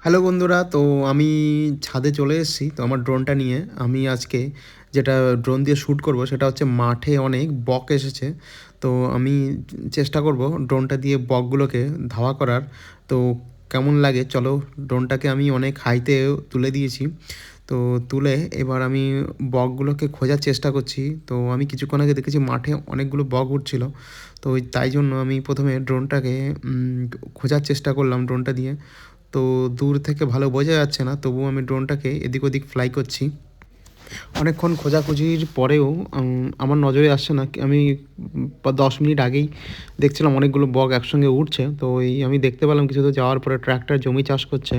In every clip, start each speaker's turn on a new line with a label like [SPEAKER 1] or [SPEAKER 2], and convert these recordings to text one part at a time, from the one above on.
[SPEAKER 1] Hello বন্ধুরা, তো আমি ছাদে চলে এসেছি। তো আমার ড্রোনটা নিয়ে আমি আজকে যেটা ড্রোন দিয়ে শ্যুট করব সেটা হচ্ছে মাঠে অনেক বক এসেছে। তো আমি চেষ্টা করব ড্রোনটা দিয়ে বকগুলোকে ধাওয়া করার। তো কেমন লাগে চলো, ড্রোনটাকে আমি অনেক হাইতে তুলে দিয়েছি। তো তুলে এবার আমি বকগুলোকে খোঁজার চেষ্টা করছি। তো আমি কিছুক্ষণ আগে দেখেছি মাঠে অনেকগুলো বক উঠছিল। তো তাই জন্য আমি প্রথমে ড্রোনটাকে খোঁজার চেষ্টা করলাম ড্রোনটা দিয়ে। তো দূর থেকে ভালো বোঝা যাচ্ছে না, তবুও আমি ড্রোনটাকে এদিক ওদিক ফ্লাই করছি। অনেকক্ষণ খোঁজাখুঁজির পরেও আমার নজরে আসছে না। আমি 10 মিনিট আগেই দেখছিলাম অনেকগুলো বক একসঙ্গে উঠছে। তো এই আমি দেখতে পেলাম কিছু দূর যাওয়ার পরে ট্র্যাক্টর জমি চাষ করছে।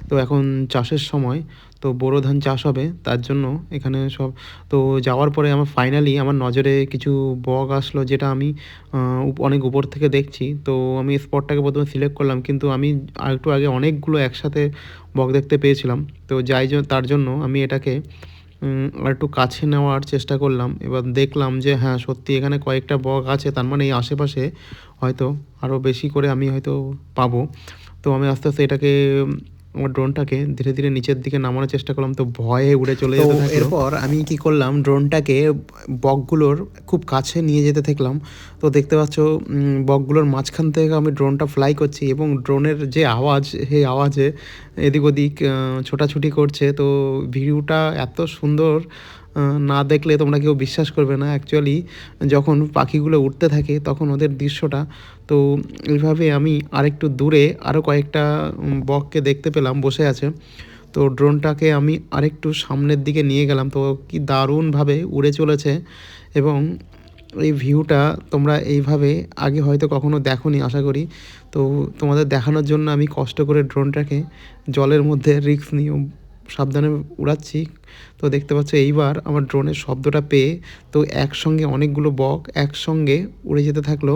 [SPEAKER 1] তো এখন চাষের সময়, তো বোরো ধান চাষ হবে, তার জন্য এখানে সব। তো যাওয়ার পরে আমার ফাইনালি আমার নজরে কিছু বক আসলো, যেটা আমি অনেক উপর থেকে দেখছি। তো আমি স্পটটাকে প্রথমে সিলেক্ট করলাম, কিন্তু আমি আরেকটু আগে অনেকগুলো একসাথে বক দেখতে পেয়েছিলাম। তো তার জন্য আমি এটাকে আরেকটু কাছে নেওয়ার চেষ্টা করলাম। এবার দেখলাম যে হ্যাঁ, সত্যি এখানে কয়েকটা বক আছে, তার মানে এই আশেপাশে হয়তো আরও বেশি করে আমি হয়তো পাবো। তো আমি আস্তে আস্তে এটাকে আমার ড্রোনটাকে ধীরে ধীরে নিচের দিকে নামানোর চেষ্টা করলাম। তো ভয়ে উড়ে চলে যেতে থাকলো। এরপর আমি কি করলাম, ড্রোনটাকে বকগুলোর খুব কাছে নিয়ে যেতে থাকলাম। তো দেখতে পাচ্ছ বকগুলোর মাঝখান থেকে আমি ড্রোনটা ফ্লাই করছি, এবং ড্রোনের যে আওয়াজ, সেই আওয়াজে এদিক ওদিক ছোটাছুটি করছে। তো ভিউটা এত সুন্দর, না দেখলে তোমরা কেউ বিশ্বাস করবে না। অ্যাকচুয়ালি যখন পাখিগুলো উড়তে থাকে তখন ওদের দৃশ্যটা, তো এইভাবে আমি আরেকটু দূরে আরও কয়েকটা বককে দেখতে পেলাম বসে আছে। তো ড্রোনটাকে আমি আরেকটু সামনের দিকে নিয়ে গেলাম। তো কি দারুণভাবে উড়ে চলেছে, এবং এই ভিউটা তোমরা এইভাবে আগে হয়তো কখনো দেখোনি আশা করি। তো তোমাদের দেখানোর জন্য আমি কষ্ট করে ড্রোনটাকে জলের মধ্যে রিস্ক নিয়ে সাবধানে উড়াচ্ছি। তো দেখতে পাচ্ছ এইবার আমার ড্রোনের শব্দটা পেয়ে তো একসঙ্গে অনেকগুলো বক একসঙ্গে উড়ে যেতে থাকলো,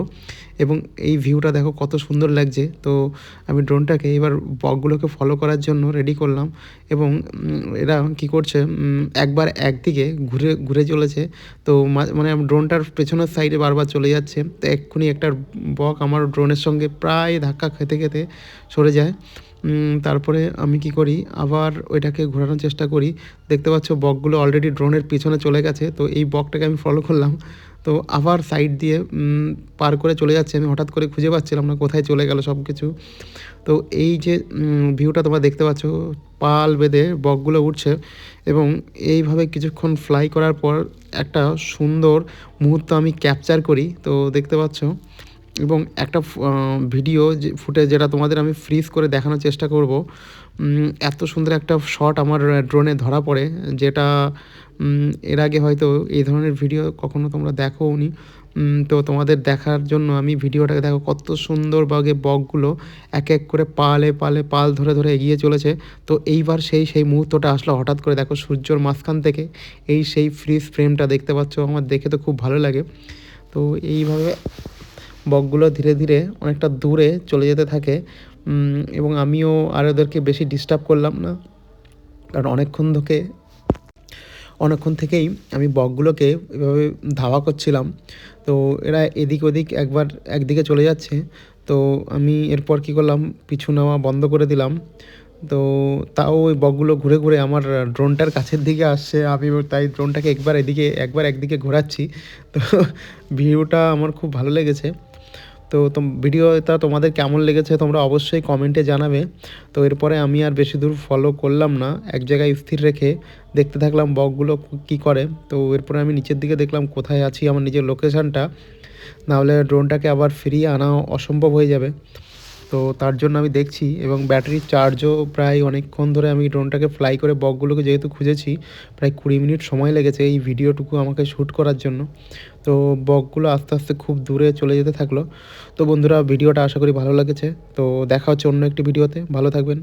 [SPEAKER 1] এবং এই ভিউটা দেখো কত সুন্দর লাগছে। তো আমি ড্রোনটাকে এবার বকগুলোকে ফলো করার জন্য রেডি করলাম, এবং এরা কী করছে, একবার একদিকে ঘুরে ঘুরে চলেছে। তো মানে ড্রোনটার পেছনের সাইডে বারবার চলে যাচ্ছে। তো এক্ষুনি একটা বক আমার ড্রোনের সঙ্গে প্রায় ধাক্কা খেতে খেতে সরে যায়। তারপরে আমি কি করি, আবার ওইটাকে ঘোরানোর চেষ্টা করি। দেখতে পাচ্ছ বকগুলো অলরেডি ড্রোনের পিছনে চলে গেছে। তো এই বকটাকে আমি ফলো করলাম। তো আবার সাইড দিয়ে পার করে চলে যাচ্ছে। আমি হঠাৎ করে খুঁজে পাচ্ছিলাম না কোথায় চলে গেল সব কিছু। তো এই যে ভিউটা তোমরা দেখতে পাচ্ছ, পাল বেঁধে বকগুলো উঠছে, এবং এইভাবে কিছুক্ষণ ফ্লাই করার পর একটা সুন্দর মুহূর্ত আমি ক্যাপচার করি। তো দেখতে পাচ্ছ, এবং একটা ভিডিও যে ফুটেজ, যেটা তোমাদের আমি ফ্রিজ করে দেখানোর চেষ্টা করব। এত সুন্দর একটা শট আমার ড্রোনে ধরা পড়ে, যেটা এর আগে হয়তো এই ধরনের ভিডিও কখনো তোমরা দেখোওনি। তো তোমাদের দেখার জন্য আমি ভিডিওটাকে দেখো, কত সুন্দরভাবে বকগুলো এক এক করে পালে পালে পাল ধরে ধরে এগিয়ে চলেছে। তো এইবার সেই মুহূর্তটা আসলো হঠাৎ করে, দেখো সূর্যর মাঝখান থেকে সেই ফ্রিজ ফ্রেমটা দেখতে পাচ্ছ, আমার দেখে তো খুব ভালো লাগে। তো এইভাবে বকগুলো ধীরে ধীরে অনেকটা দূরে চলে যেতে থাকে, এবং আমিও আর ওদেরকে বেশি ডিস্টার্ব করলাম না, কারণ অনেকক্ষণ থেকেই আমি বকগুলোকে এভাবে ধাওয়া করছিলাম। তো এরা এদিক ওদিক একদিকে চলে যাচ্ছে। তো আমি এরপর কী করলাম, পিছু নেওয়া বন্ধ করে দিলাম। তো তাও ওই বকগুলো ঘুরে ঘুরে আমার ড্রোনটার কাছের দিকে আসছে। আমি তাই ড্রোনটাকে একবার একদিকে ঘোরাচ্ছি। তো ভিউটা আমার খুব ভালো লেগেছে। তো ভিডিওটা তোমাদের কেমন লেগেছে তোমরা অবশ্যই কমেন্টে জানাবে। তো এরপরে আমি আর বেশি দূর ফলো করলাম না, এক জায়গায় স্থির রেখে দেখতে থাকলাম বকগুলো কী করে। তো এরপরে আমি নিচের দিকে দেখলাম কোথায় আছি, আমার নিজের লোকেশানটা, নাহলে ড্রোনটাকে আবার ফিরিয়ে আনা অসম্ভব হয়ে যাবে। তো তার জন্য আমি দেখছি, এবং ব্যাটারির চার্জও প্রায় অনেকক্ষণ ধরে আমি ড্রোনটাকে ফ্লাই করে বকগুলোকে যেহেতু খুঁজেছি, প্রায় 20 মিনিট সময় লেগেছে এই ভিডিওটুকু আমাকে শ্যুট করার জন্য। তো বকগুলো আস্তে আস্তে খুব দূরে চলে যেতে থাকলো। তো বন্ধুরা, ভিডিওটা আশা করি ভালো লেগেছে। তো দেখা হচ্ছে অন্য একটি ভিডিওতে, ভালো থাকবেন।